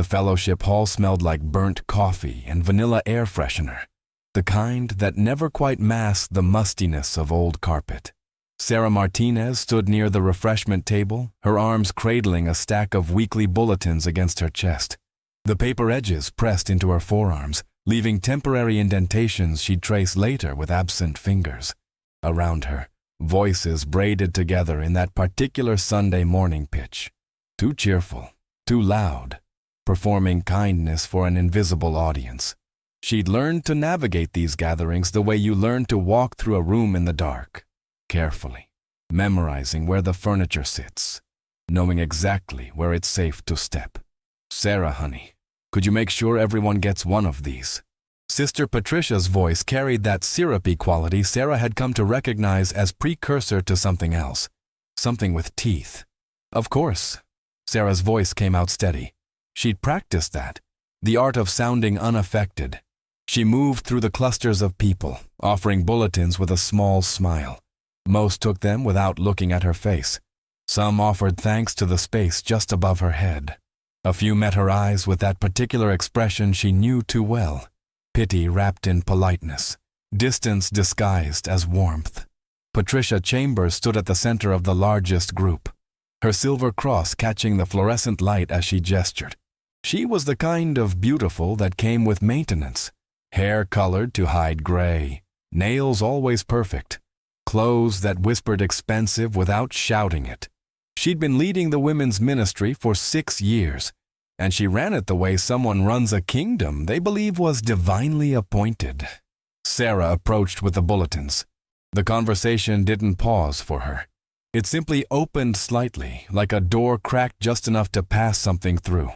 The fellowship hall smelled like burnt coffee and vanilla air freshener, the kind that never quite masked the mustiness of old carpet. Sarah Martinez stood near the refreshment table, her arms cradling a stack of weekly bulletins against her chest. The paper edges pressed into her forearms, leaving temporary indentations she'd trace later with absent fingers. Around her, voices braided together in that particular Sunday morning pitch. Too cheerful, too loud, performing kindness for an invisible audience. She'd learned to navigate these gatherings the way you learn to walk through a room in the dark, carefully, memorizing where the furniture sits, knowing exactly where it's safe to step. "Sarah, honey, could you make sure everyone gets one of these?" Sister Patricia's voice carried that syrupy quality Sarah had come to recognize as precursor to something else, something with teeth. "Of course." Sarah's voice came out steady. She'd practiced that, the art of sounding unaffected. She moved through the clusters of people, offering bulletins with a small smile. Most took them without looking at her face. Some offered thanks to the space just above her head. A few met her eyes with that particular expression she knew too well, pity wrapped in politeness, distance disguised as warmth. Patricia Chambers stood at the center of the largest group, her silver cross catching the fluorescent light as she gestured. She was the kind of beautiful that came with maintenance, hair colored to hide gray, nails always perfect, clothes that whispered expensive without shouting it. She'd been leading the women's ministry for 6 years, and she ran it the way someone runs a kingdom they believe was divinely appointed. Sarah approached with the bulletins. The conversation didn't pause for her. It simply opened slightly, like a door cracked just enough to pass something through.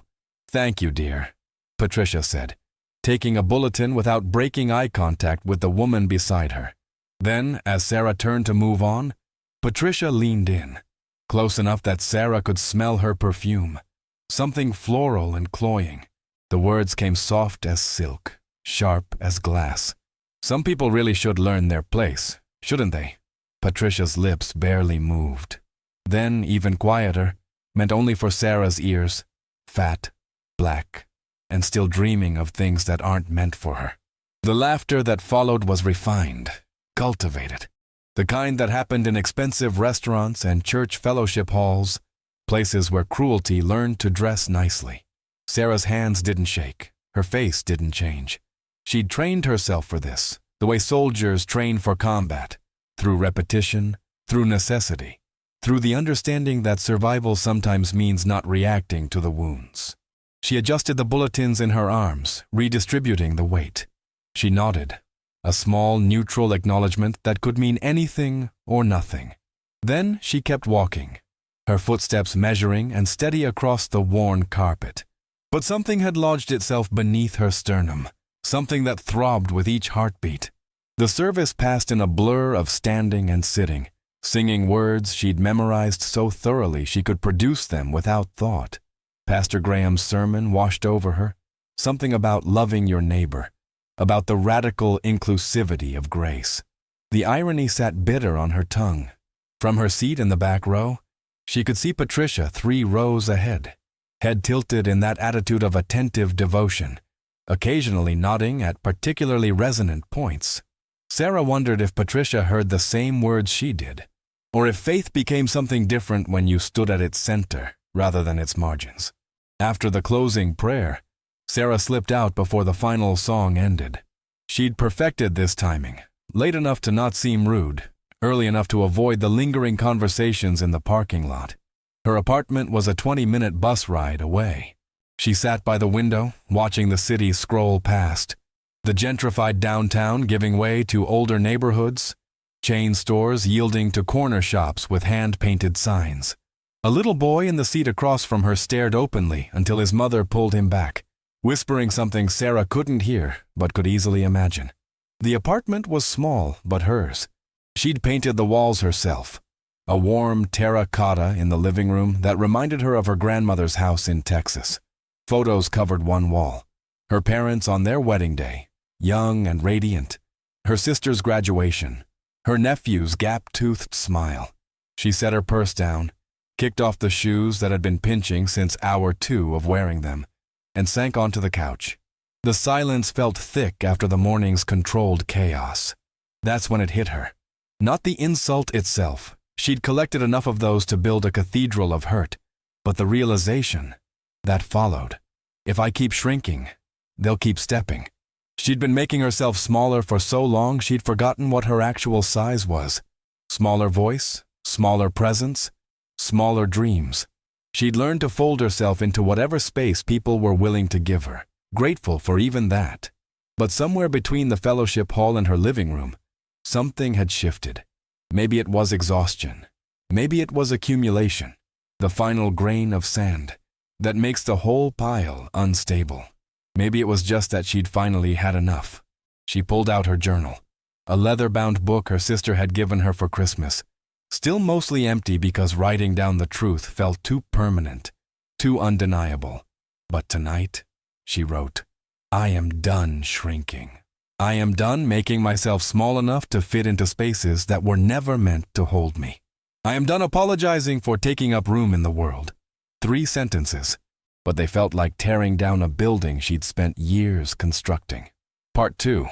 "Thank you, dear," Patricia said, taking a bulletin without breaking eye contact with the woman beside her. Then, as Sarah turned to move on, Patricia leaned in, close enough that Sarah could smell her perfume, something floral and cloying. The words came soft as silk, sharp as glass. "Some people really should learn their place, shouldn't they?" Patricia's lips barely moved. Then, even quieter, meant only for Sarah's ears, fat, black, and still dreaming of things that aren't meant for her. The laughter that followed was refined, cultivated, the kind that happened in expensive restaurants and church fellowship halls, places where cruelty learned to dress nicely. Sarah's hands didn't shake, her face didn't change. She'd trained herself for this, the way soldiers train for combat, through repetition, through necessity, through the understanding that survival sometimes means not reacting to the wounds. She adjusted the bulletins in her arms, redistributing the weight. She nodded, a small, neutral acknowledgement that could mean anything or nothing. Then she kept walking, her footsteps measuring and steady across the worn carpet. But something had lodged itself beneath her sternum, something that throbbed with each heartbeat. The service passed in a blur of standing and sitting, singing words she'd memorized so thoroughly she could produce them without thought. Pastor Graham's sermon washed over her, something about loving your neighbor, about the radical inclusivity of grace. The irony sat bitter on her tongue. From her seat in the back row, she could see Patricia 3 rows ahead, head tilted in that attitude of attentive devotion, occasionally nodding at particularly resonant points. Sarah wondered if Patricia heard the same words she did, or if faith became something different when you stood at its center rather than its margins. After the closing prayer, Sarah slipped out before the final song ended. She'd perfected this timing, late enough to not seem rude, early enough to avoid the lingering conversations in the parking lot. Her apartment was a 20-minute bus ride away. She sat by the window, watching the city scroll past, the gentrified downtown giving way to older neighborhoods, chain stores yielding to corner shops with hand-painted signs. A little boy in the seat across from her stared openly until his mother pulled him back, whispering something Sarah couldn't hear but could easily imagine. The apartment was small but hers. She'd painted the walls herself, a warm terracotta in the living room that reminded her of her grandmother's house in Texas. Photos covered one wall, her parents on their wedding day, young and radiant, her sister's graduation, her nephew's gap-toothed smile. She set her purse down, kicked off the shoes that had been pinching since hour 2 of wearing them, and sank onto the couch. The silence felt thick after the morning's controlled chaos. That's when it hit her. Not the insult itself. She'd collected enough of those to build a cathedral of hurt. But the realization that followed. If I keep shrinking, they'll keep stepping. She'd been making herself smaller for so long she'd forgotten what her actual size was. Smaller voice, smaller presence, smaller dreams. She'd learned to fold herself into whatever space people were willing to give her, grateful for even that. But somewhere between the fellowship hall and her living room, something had shifted. Maybe it was exhaustion. Maybe it was accumulation, the final grain of sand that makes the whole pile unstable. Maybe it was just that she'd finally had enough. She pulled out her journal, a leather-bound book her sister had given her for Christmas, still mostly empty because writing down the truth felt too permanent, too undeniable. But tonight, she wrote, I am done shrinking. I am done making myself small enough to fit into spaces that were never meant to hold me. I am done apologizing for taking up room in the world. 3 sentences, but they felt like tearing down a building she'd spent years constructing. Part 2.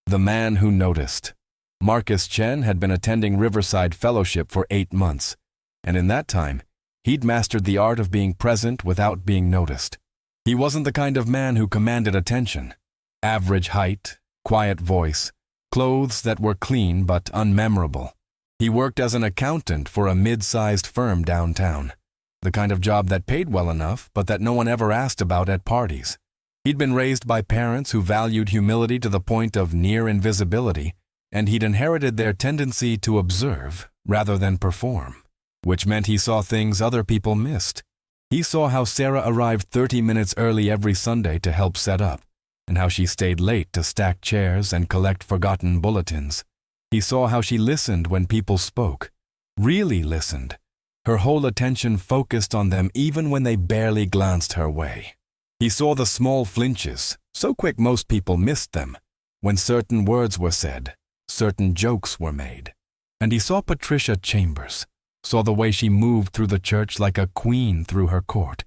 The Man Who Noticed. Marcus Chen had been attending Riverside Fellowship for 8 months, and in that time, he'd mastered the art of being present without being noticed. He wasn't the kind of man who commanded attention. Average height, quiet voice, clothes that were clean but unmemorable. He worked as an accountant for a mid-sized firm downtown, the kind of job that paid well enough but that no one ever asked about at parties. He'd been raised by parents who valued humility to the point of near invisibility, and he'd inherited their tendency to observe rather than perform, which meant he saw things other people missed. He saw how Sarah arrived 30 minutes early every Sunday to help set up, and how she stayed late to stack chairs and collect forgotten bulletins. He saw how she listened when people spoke, really listened, her whole attention focused on them even when they barely glanced her way. He saw the small flinches, so quick most people missed them, when certain words were said, certain jokes were made. And he saw Patricia Chambers, saw the way she moved through the church like a queen through her court,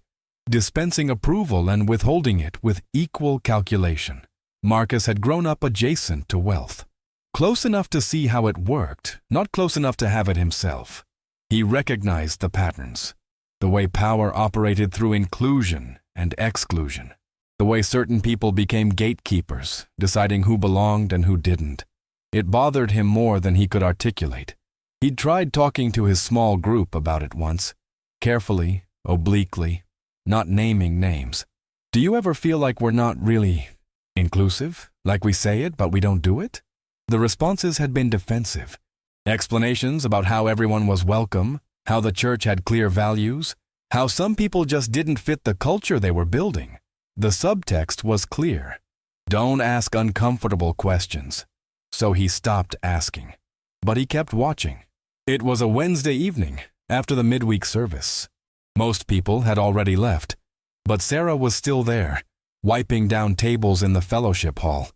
dispensing approval and withholding it with equal calculation. Marcus had grown up adjacent to wealth, close enough to see how it worked, not close enough to have it himself. He recognized the patterns, the way power operated through inclusion and exclusion, the way certain people became gatekeepers, deciding who belonged and who didn't. It bothered him more than he could articulate. He'd tried talking to his small group about it once, carefully, obliquely, not naming names. Do you ever feel like we're not really inclusive? Like we say it, but we don't do it? The responses had been defensive. Explanations about how everyone was welcome, how the church had clear values, how some people just didn't fit the culture they were building. The subtext was clear. Don't ask uncomfortable questions. So he stopped asking. But he kept watching. It was a Wednesday evening, after the midweek service. Most people had already left, but Sarah was still there, wiping down tables in the fellowship hall.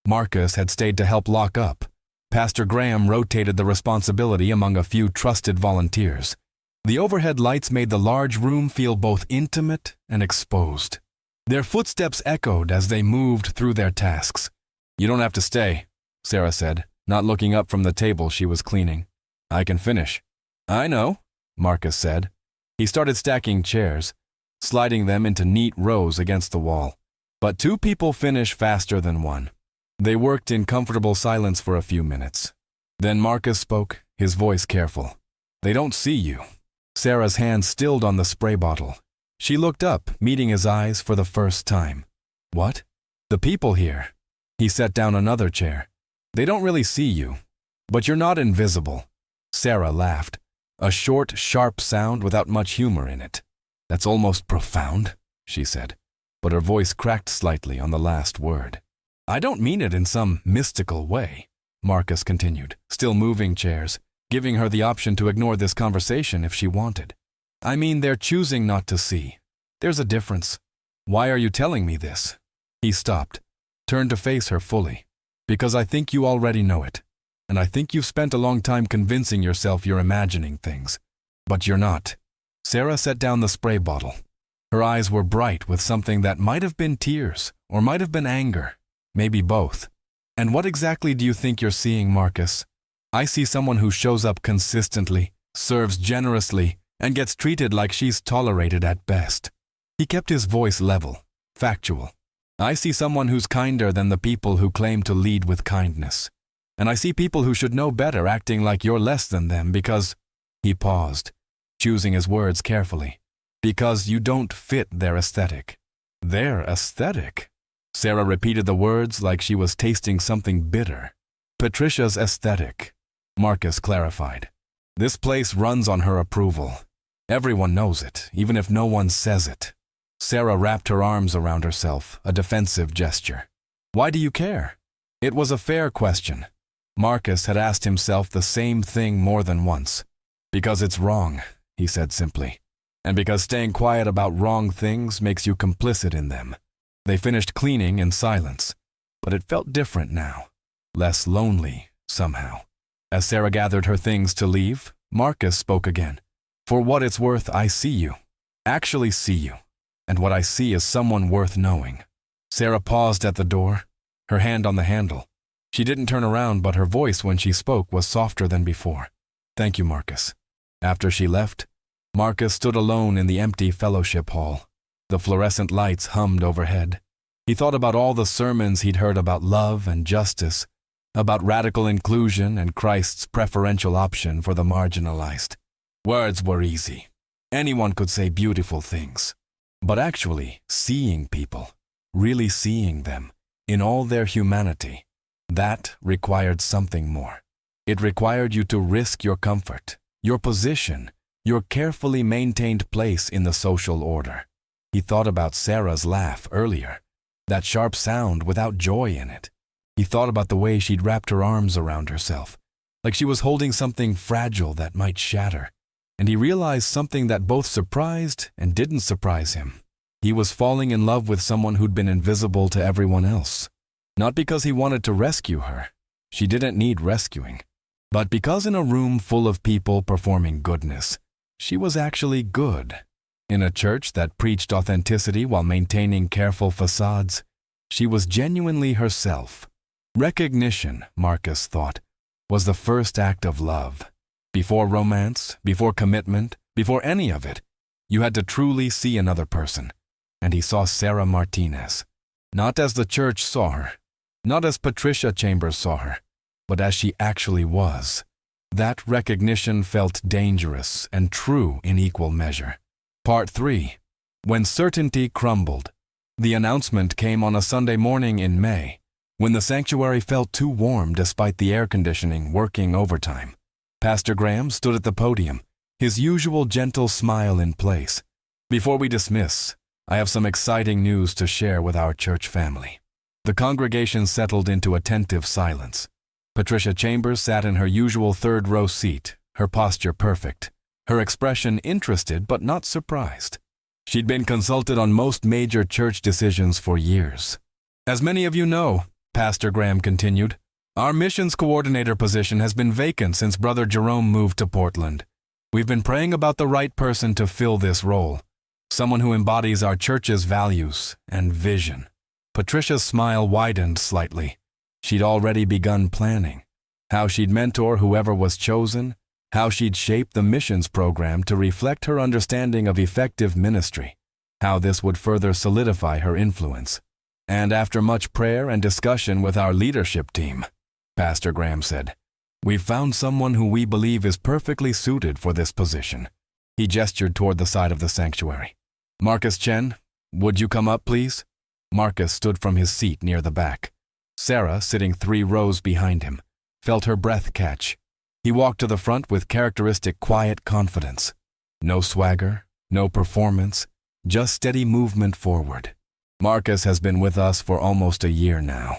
Marcus had stayed to help lock up. Pastor Graham rotated the responsibility among a few trusted volunteers. The overhead lights made the large room feel both intimate and exposed. Their footsteps echoed as they moved through their tasks. You don't have to stay, Sarah said, not looking up from the table she was cleaning. I can finish. I know, Marcus said. He started stacking chairs, sliding them into neat rows against the wall. But 2 people finish faster than 1. They worked in comfortable silence for a few minutes. Then Marcus spoke, his voice careful. They don't see you. Sarah's hand stilled on the spray bottle. She looked up, meeting his eyes for the first time. What? The people here. He set down another chair. They don't really see you, but you're not invisible. Sarah laughed, a short, sharp sound without much humor in it. That's almost profound, she said, but her voice cracked slightly on the last word. I don't mean it in some mystical way, Marcus continued, still moving chairs, giving her the option to ignore this conversation if she wanted. I mean they're choosing not to see. There's a difference. Why are you telling me this? He stopped, turned to face her fully. Because I think you already know it, and I think you've spent a long time convincing yourself you're imagining things. But you're not. Sarah set down the spray bottle. Her eyes were bright with something that might have been tears or might have been anger, maybe both. And what exactly do you think you're seeing, Marcus? I see someone who shows up consistently, serves generously, and gets treated like she's tolerated at best. He kept his voice level, factual. I see someone who's kinder than the people who claim to lead with kindness. And I see people who should know better acting like you're less than them because— He paused, choosing his words carefully. Because you don't fit their aesthetic. Their aesthetic? Sarah repeated the words like she was tasting something bitter. Patricia's aesthetic, Marcus clarified. This place runs on her approval. Everyone knows it, even if no one says it. Sarah wrapped her arms around herself, a defensive gesture. Why do you care? It was a fair question. Marcus had asked himself the same thing more than once. Because it's wrong, he said simply. And because staying quiet about wrong things makes you complicit in them. They finished cleaning in silence, but it felt different now. Less lonely, somehow. As Sarah gathered her things to leave, Marcus spoke again. For what it's worth, I see you. Actually see you. And what I see is someone worth knowing. Sarah paused at the door, her hand on the handle. She didn't turn around, but her voice when she spoke was softer than before. Thank you, Marcus. After she left, Marcus stood alone in the empty fellowship hall. The fluorescent lights hummed overhead. He thought about all the sermons he'd heard about love and justice, about radical inclusion and Christ's preferential option for the marginalized. Words were easy. Anyone could say beautiful things. But actually seeing people, really seeing them, in all their humanity, that required something more. It required you to risk your comfort, your position, your carefully maintained place in the social order. He thought about Sarah's laugh earlier, that sharp sound without joy in it. He thought about the way she'd wrapped her arms around herself, like she was holding something fragile that might shatter. And he realized something that both surprised and didn't surprise him. He was falling in love with someone who'd been invisible to everyone else. Not because he wanted to rescue her. She didn't need rescuing. But because in a room full of people performing goodness, she was actually good. In a church that preached authenticity while maintaining careful facades, she was genuinely herself. Recognition, Marcus thought, was the first act of love. Before romance, before commitment, before any of it, you had to truly see another person. And he saw Sarah Martinez, not as the church saw her, not as Patricia Chambers saw her, but as she actually was. That recognition felt dangerous and true in equal measure. Part 3. When certainty crumbled. The announcement came on a Sunday morning in May, when the sanctuary felt too warm despite the air conditioning working overtime. Pastor Graham stood at the podium, his usual gentle smile in place. Before we dismiss, I have some exciting news to share with our church family. The congregation settled into attentive silence. Patricia Chambers sat in her usual third-row seat, her posture perfect, her expression interested but not surprised. She'd been consulted on most major church decisions for years. As many of you know, Pastor Graham continued, our missions coordinator position has been vacant since Brother Jerome moved to Portland. We've been praying about the right person to fill this role, someone who embodies our church's values and vision. Patricia's smile widened slightly. She'd already begun planning how she'd mentor whoever was chosen, how she'd shape the missions program to reflect her understanding of effective ministry, how this would further solidify her influence. And after much prayer and discussion with our leadership team, Pastor Graham said, we've found someone who we believe is perfectly suited for this position. He gestured toward the side of the sanctuary. Marcus Chen, would you come up, please? Marcus stood from his seat near the back. Sarah, sitting 3 rows behind him, felt her breath catch. He walked to the front with characteristic quiet confidence. No swagger, no performance, just steady movement forward. Marcus has been with us for almost a year now,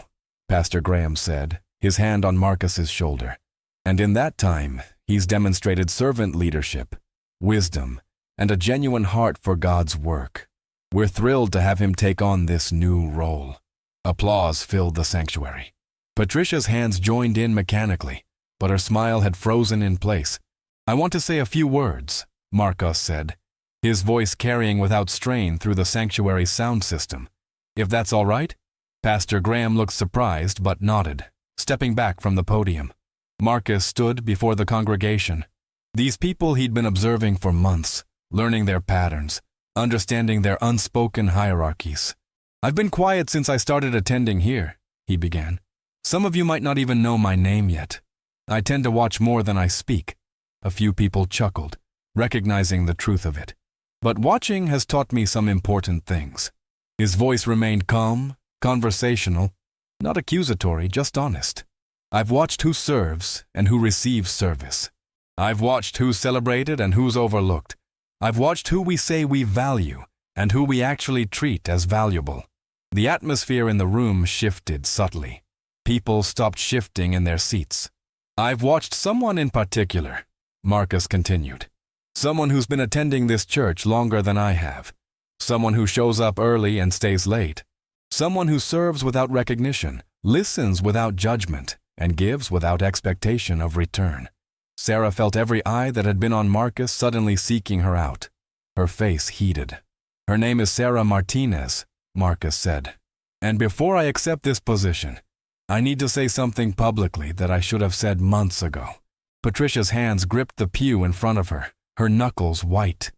Pastor Graham said, his hand on Marcus's shoulder. And in that time, he's demonstrated servant leadership, wisdom, and a genuine heart for God's work. We're thrilled to have him take on this new role. Applause filled the sanctuary. Patricia's hands joined in mechanically, but her smile had frozen in place. I want to say a few words, Marcus said. his voice carrying without strain through the sanctuary's sound system. "If that's all right?" Pastor Graham looked surprised but nodded, stepping back from the podium. Marcus stood before the congregation. These people he'd been observing for months, learning their patterns, understanding their unspoken hierarchies. "I've been quiet since I started attending here," he began. "Some of you might not even know my name yet. I tend to watch more than I speak." A few people chuckled, recognizing the truth of it. "But watching has taught me some important things." His voice remained calm, conversational, not accusatory, just honest. "I've watched who serves and who receives service. I've watched who's celebrated and who's overlooked. I've watched who we say we value and who we actually treat as valuable." The atmosphere in the room shifted subtly. People stopped shifting in their seats. "I've watched someone in particular," Marcus continued. "Someone who's been attending this church longer than I have. Someone who shows up early and stays late. Someone who serves without recognition, listens without judgment, and gives without expectation of return." Sarah felt every eye that had been on Marcus suddenly seeking her out. Her face heated. "Her name is Sarah Martinez," Marcus said. "And before I accept this position, I need to say something publicly that I should have said months ago." Patricia's hands gripped the pew in front of her, her knuckles white.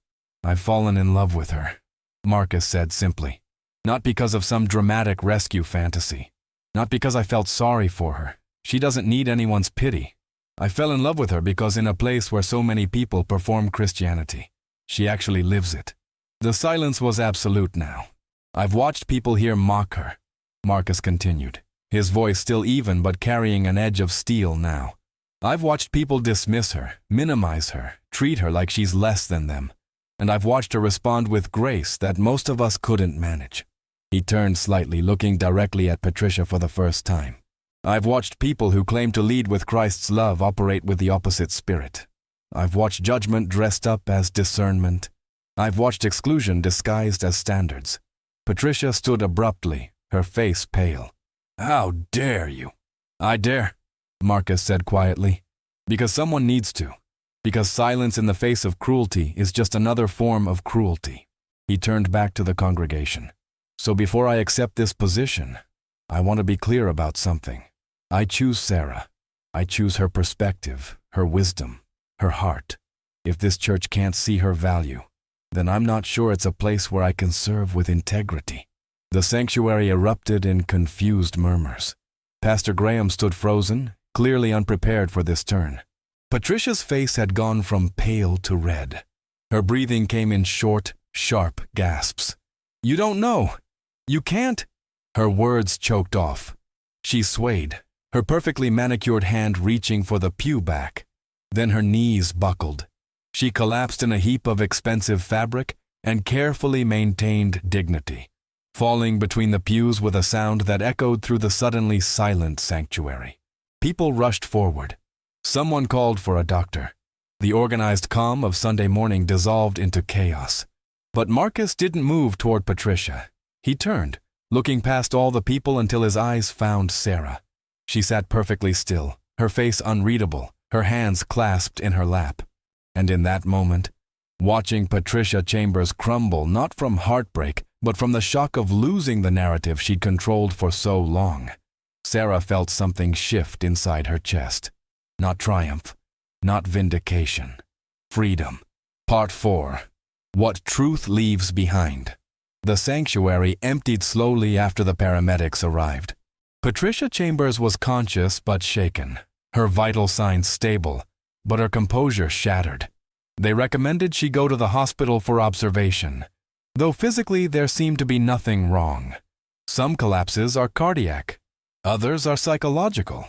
"I've fallen in love with her," Marcus said simply. "Not because of some dramatic rescue fantasy. Not because I felt sorry for her. She doesn't need anyone's pity. I fell in love with her because in a place where so many people perform Christianity, she actually lives it." The silence was absolute now. "I've watched people here mock her," Marcus continued, his voice still even but carrying an edge of steel now. "I've watched people dismiss her, minimize her, treat her like she's less than them. And I've watched her respond with grace that most of us couldn't manage." He turned slightly, looking directly at Patricia for the first time. "I've watched people who claim to lead with Christ's love operate with the opposite spirit. I've watched judgment dressed up as discernment. I've watched exclusion disguised as standards." Patricia stood abruptly, her face pale. "How dare you?" "I dare," Marcus said quietly. "Because someone needs to. Because silence in the face of cruelty is just another form of cruelty." He turned back to the congregation. "So before I accept this position, I want to be clear about something. I choose Sarah. I choose her perspective, her wisdom, her heart. If this church can't see her value, then I'm not sure it's a place where I can serve with integrity." The sanctuary erupted in confused murmurs. Pastor Graham stood frozen, clearly unprepared for this turn. Patricia's face had gone from pale to red. Her breathing came in short, sharp gasps. "You don't know. You can't." Her words choked off. She swayed, her perfectly manicured hand reaching for the pew back. Then her knees buckled. She collapsed in a heap of expensive fabric and carefully maintained dignity, falling between the pews with a sound that echoed through the suddenly silent sanctuary. People rushed forward. Someone called for a doctor. The organized calm of Sunday morning dissolved into chaos. But Marcus didn't move toward Patricia. He turned, looking past all the people until his eyes found Sarah. She sat perfectly still, her face unreadable, her hands clasped in her lap. And in that moment, watching Patricia Chambers crumble not from heartbreak, but from the shock of losing the narrative she'd controlled for so long, Sarah felt something shift inside her chest. Not triumph, not vindication. Freedom. Part 4. What Truth Leaves Behind. The sanctuary emptied slowly after the paramedics arrived. Patricia Chambers was conscious but shaken, her vital signs stable, but her composure shattered. They recommended she go to the hospital for observation, though physically there seemed to be nothing wrong. Some collapses are cardiac, others are psychological.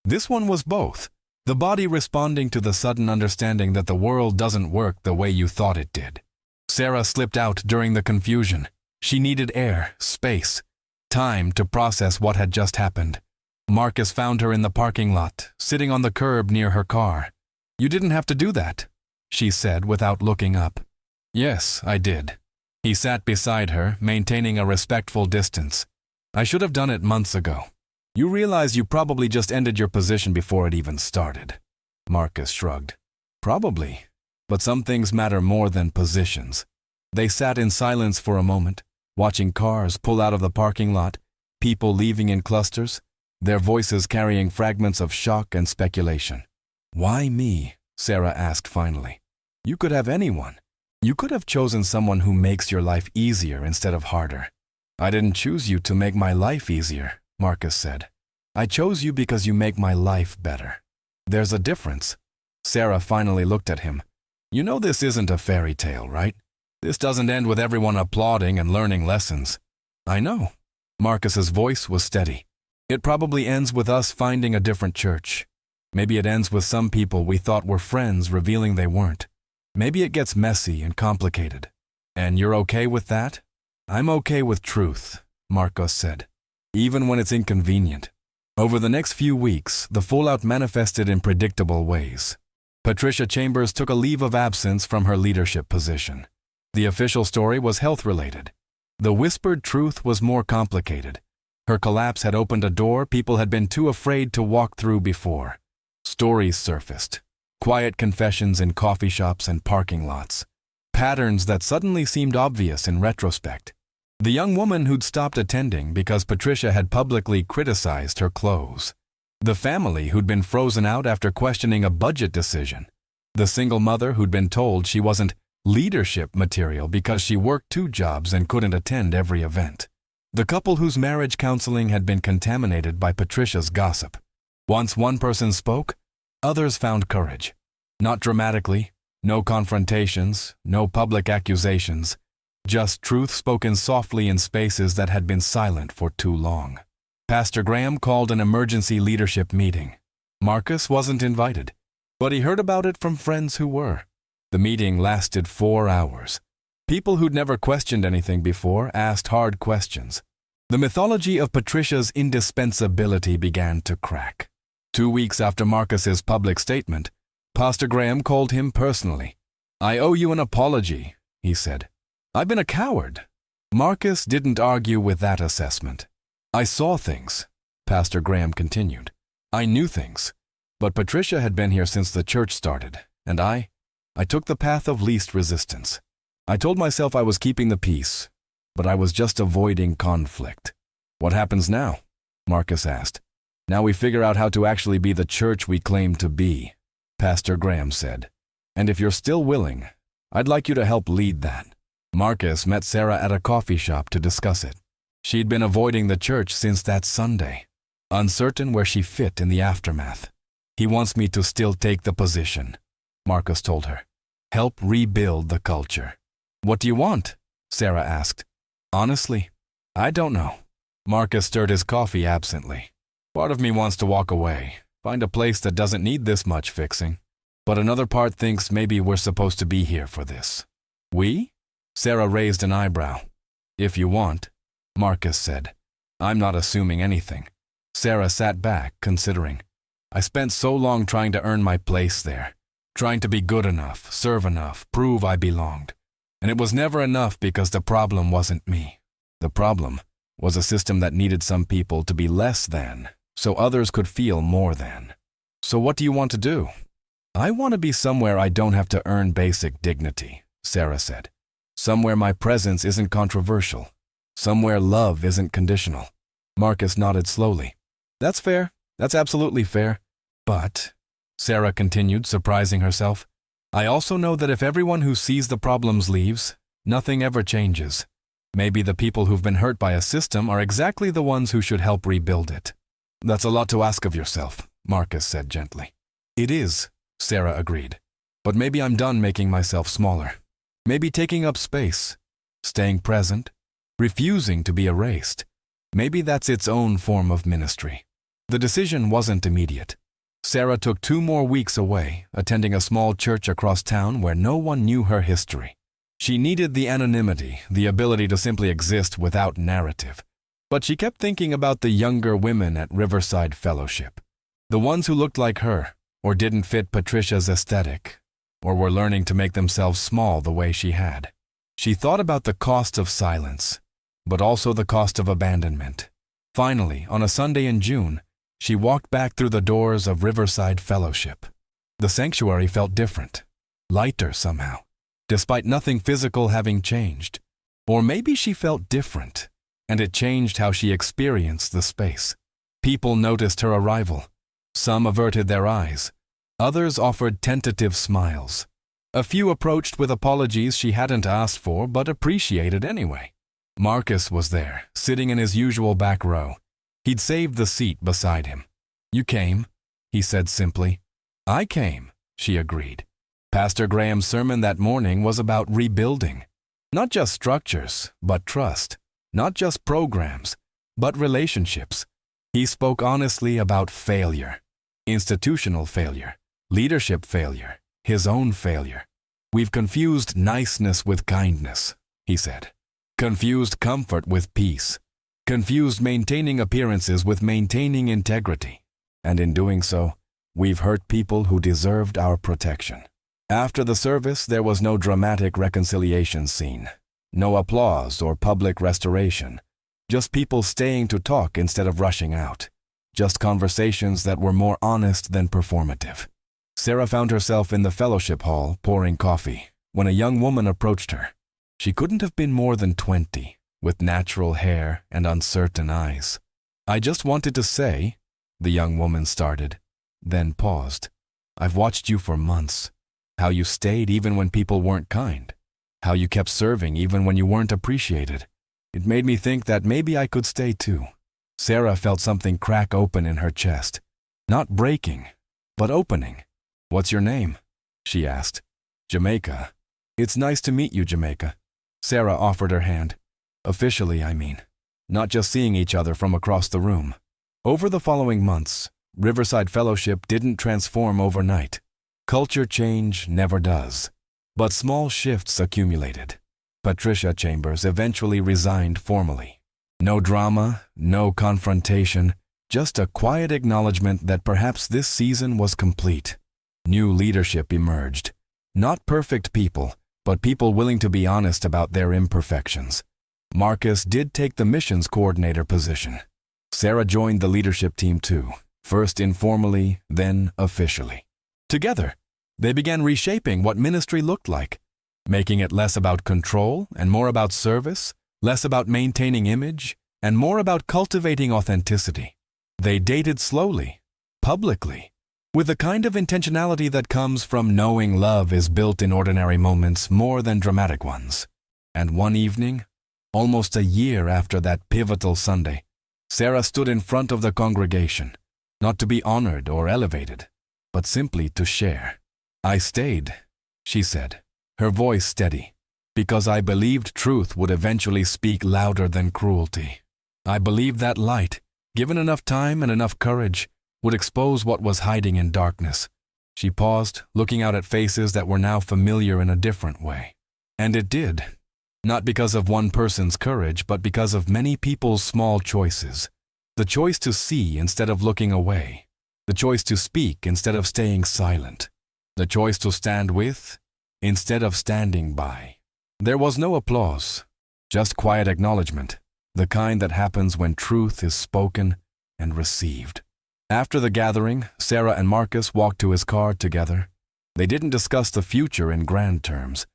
This one was both. The body responding to the sudden understanding that the world doesn't work the way you thought it did. Sarah slipped out during the confusion. She needed air, space, time to process what had just happened. Marcus found her in the parking lot, sitting on the curb near her car. "You didn't have to do that," she said without looking up. "Yes, I did." He sat beside her, maintaining a respectful distance. "I should have done it months ago." "You realize you probably just ended your position before it even started." Marcus shrugged. "Probably, but some things matter more than positions." They sat in silence for a moment, watching cars pull out of the parking lot, people leaving in clusters, their voices carrying fragments of shock and speculation. "Why me?" Sarah asked finally. "You could have anyone. You could have chosen someone who makes your life easier instead of harder." "I didn't choose you to make my life easier," Marcus said. "I chose you because you make my life better." "There's a difference." Sarah finally looked at him. "You know this isn't a fairy tale, right? This doesn't end with everyone applauding and learning lessons." "I know." Marcus's voice was steady. "It probably ends with us finding a different church. Maybe it ends with some people we thought were friends revealing they weren't. Maybe it gets messy and complicated. And you're okay with that?" "I'm okay with truth," Marcus said, "even when it's inconvenient." Over the next few weeks, the fallout manifested in predictable ways. Patricia Chambers took a leave of absence from her leadership position. The official story was health-related. The whispered truth was more complicated. Her collapse had opened a door people had been too afraid to walk through before. Stories surfaced. Quiet confessions in coffee shops and parking lots. Patterns that suddenly seemed obvious in retrospect. The young woman who'd stopped attending because Patricia had publicly criticized her clothes. The family who'd been frozen out after questioning a budget decision. The single mother who'd been told she wasn't leadership material because she worked 2 jobs and couldn't attend every event. The couple whose marriage counseling had been contaminated by Patricia's gossip. Once one person spoke, others found courage. Not dramatically, no confrontations, no public accusations, just truth spoken softly in spaces that had been silent for too long. Pastor Graham called an emergency leadership meeting. Marcus wasn't invited, but he heard about it from friends who were. The meeting lasted 4 hours. People who'd never questioned anything before asked hard questions. The mythology of Patricia's indispensability began to crack. 2 weeks after Marcus's public statement, Pastor Graham called him personally. "I owe you an apology," he said. "I've been a coward." Marcus didn't argue with that assessment. "I saw things," Pastor Graham continued. "I knew things. But Patricia had been here since the church started, and I took the path of least resistance. I told myself I was keeping the peace, but I was just avoiding conflict." "What happens now?" Marcus asked. "Now we figure out how to actually be the church we claim to be," Pastor Graham said. "And if you're still willing, I'd like you to help lead that." Marcus met Sarah at a coffee shop to discuss it. She'd been avoiding the church since that Sunday, uncertain where she fit in the aftermath. "He wants me to still take the position," Marcus told her. "Help rebuild the culture." "What do you want?" Sarah asked. "Honestly, I don't know." Marcus stirred his coffee absently. "Part of me wants to walk away, find a place that doesn't need this much fixing. But another part thinks maybe we're supposed to be here for this." "We?" Sarah raised an eyebrow. "If you want," Marcus said. "I'm not assuming anything." Sarah sat back, considering. "I spent so long trying to earn my place there, trying to be good enough, serve enough, prove I belonged. And it was never enough because the problem wasn't me. The problem was a system that needed some people to be less than, so others could feel more than. So what do you want to do?" "I want to be somewhere I don't have to earn basic dignity," Sarah said. "Somewhere my presence isn't controversial. Somewhere love isn't conditional." Marcus nodded slowly. "That's fair. That's absolutely fair. But," Sarah continued, surprising herself, "I also know that if everyone who sees the problems leaves, nothing ever changes. Maybe the people who've been hurt by a system are exactly the ones who should help rebuild it." "That's a lot to ask of yourself," Marcus said gently. "It is," Sarah agreed. "But maybe I'm done making myself smaller. Maybe taking up space, staying present, refusing to be erased. Maybe that's its own form of ministry." The decision wasn't immediate. Sarah took 2 more weeks away, attending a small church across town where no one knew her history. She needed the anonymity, the ability to simply exist without narrative. But she kept thinking about the younger women at Riverside Fellowship. The ones who looked like her, or didn't fit Patricia's aesthetic, or were learning to make themselves small the way she had. She thought about the cost of silence, but also the cost of abandonment. Finally, on a Sunday in June, she walked back through the doors of Riverside Fellowship. The sanctuary felt different, lighter somehow. despite nothing physical having changed. Or maybe she felt different, and it changed how she experienced the space. People noticed her arrival. Some averted their eyes. Others offered tentative smiles. A few approached with apologies she hadn't asked for but appreciated anyway. Marcus was there, sitting in his usual back row. He'd saved the seat beside him. "You came," he said simply. "I came," she agreed. Pastor Graham's sermon that morning was about rebuilding. Not just structures, but trust. Not just programs, but relationships. He spoke honestly about failure. Institutional failure. Leadership failure. His own failure. "We've confused niceness with kindness," he said. "Confused comfort with peace. Confused maintaining appearances with maintaining integrity. And in doing so, we've hurt people who deserved our protection." After the service, there was no dramatic reconciliation scene. No applause or public restoration. Just people staying to talk instead of rushing out. Just conversations that were more honest than performative. Sarah found herself in the fellowship hall pouring coffee when a young woman approached her. She couldn't have been more than 20, with natural hair and uncertain eyes. "I just wanted to say," the young woman started, then paused. "I've watched you for months. How you stayed even when people weren't kind. How you kept serving even when you weren't appreciated. It made me think that maybe I could stay too." Sarah felt something crack open in her chest. Not breaking, but opening. "What's your name?" she asked. "Jamaica." "It's nice to meet you, Jamaica." Sarah offered her hand. "Officially, I mean. Not just seeing each other from across the room." Over the following months, Riverside Fellowship didn't transform overnight. Culture change never does. But small shifts accumulated. Patricia Chambers eventually resigned formally. No drama, no confrontation, just a quiet acknowledgement that perhaps this season was complete. New leadership emerged. Not perfect people, but people willing to be honest about their imperfections. Marcus did take the missions coordinator position. Sarah joined the leadership team too, first informally, then officially. Together, they began reshaping what ministry looked like, making it less about control and more about service, less about maintaining image, and more about cultivating authenticity. They dated slowly, publicly, with the kind of intentionality that comes from knowing love is built in ordinary moments more than dramatic ones. And one evening, almost a year after that pivotal Sunday, Sarah stood in front of the congregation, not to be honored or elevated, but simply to share. "I stayed," she said, her voice steady, "because I believed truth would eventually speak louder than cruelty. I believed that light, given enough time and enough courage, would expose what was hiding in darkness." She paused, looking out at faces that were now familiar in a different way. And it did. Not because of one person's courage, but because of many people's small choices. The choice to see instead of looking away. The choice to speak instead of staying silent. The choice to stand with instead of standing by. There was no applause, just quiet acknowledgement, the kind that happens when truth is spoken and received. After the gathering, Sarah and Marcus walked to his car together. They didn't discuss the future in grand terms.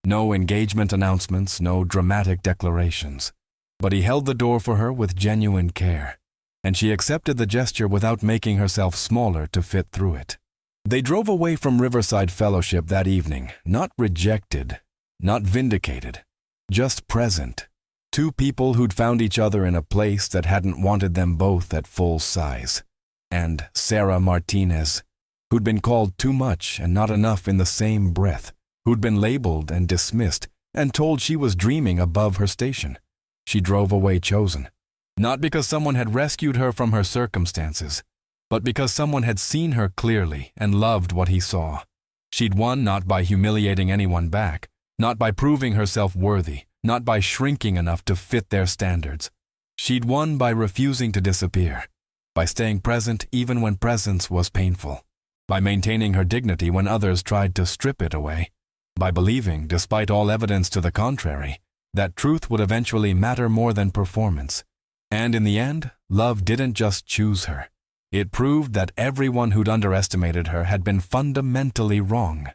No engagement announcements, no dramatic declarations. But he held the door for her with genuine care, and she accepted the gesture without making herself smaller to fit through it. They drove away from Riverside Fellowship that evening, not rejected, not vindicated, just present. Two people who'd found each other in a place that hadn't wanted them both at full size. And Sarah Martinez, who'd been called too much and not enough in the same breath, who'd been labeled and dismissed and told she was dreaming above her station. She drove away chosen, not because someone had rescued her from her circumstances, but because someone had seen her clearly and loved what he saw. She'd won not by humiliating anyone back, not by proving herself worthy, not by shrinking enough to fit their standards. She'd won by refusing to disappear, by staying present even when presence was painful, by maintaining her dignity when others tried to strip it away, by believing, despite all evidence to the contrary, that truth would eventually matter more than performance. And in the end, love didn't just choose her. It proved that everyone who'd underestimated her had been fundamentally wrong.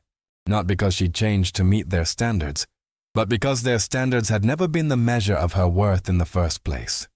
not because she changed to meet their standards, but because their standards had never been the measure of her worth in the first place.